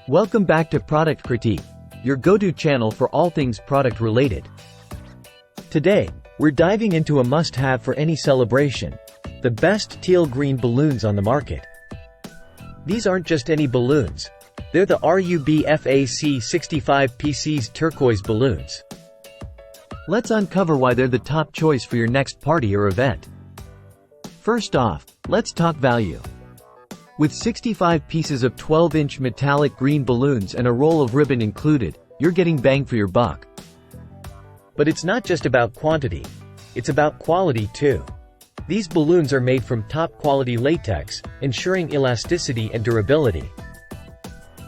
Welcome back to Product Critique, your go-to channel for all things product related. Today, we're diving into a must-have for any celebration: the best teal green balloons on the market. These aren't just any balloons. They're the RUBFAC 65 PC's turquoise balloons. Let's uncover why they're the top choice for your next party or event. First off, let's talk value. With 65 pieces of 12-inch metallic green balloons and a roll of ribbon included, you're getting bang for your buck. But it's not just about quantity. It's about quality too. These balloons are made from top-quality latex, ensuring elasticity and durability.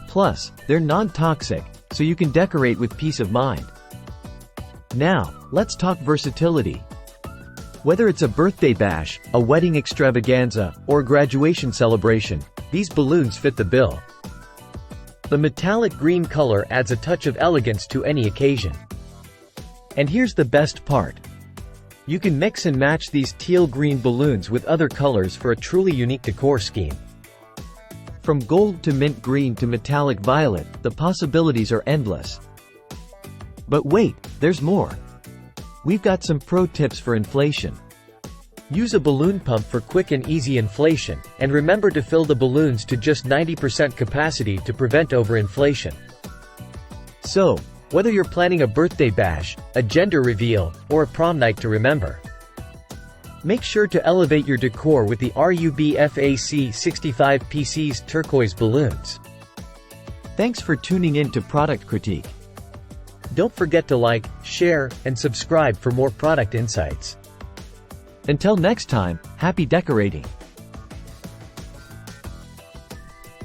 Plus, they're non-toxic, so you can decorate with peace of mind. Now, let's talk versatility. Whether it's a birthday bash, a wedding extravaganza, or a graduation celebration, these balloons fit the bill. The metallic green color adds a touch of elegance to any occasion. And here's the best part. You can mix and match these teal green balloons with other colors for a truly unique decor scheme. From gold to mint green to metallic violet, the possibilities are endless. But wait, there's more. We've got some pro tips for inflation. Use a balloon pump for quick and easy inflation, and remember to fill the balloons to just 90% capacity to prevent overinflation. So, whether you're planning a birthday bash, a gender reveal, or a prom night to remember, make sure to elevate your decor with the RUBFAC 65 PC's turquoise balloons. Thanks for tuning in to Product Critique. Don't forget to like, share, and subscribe for more product insights. Until next time, happy decorating!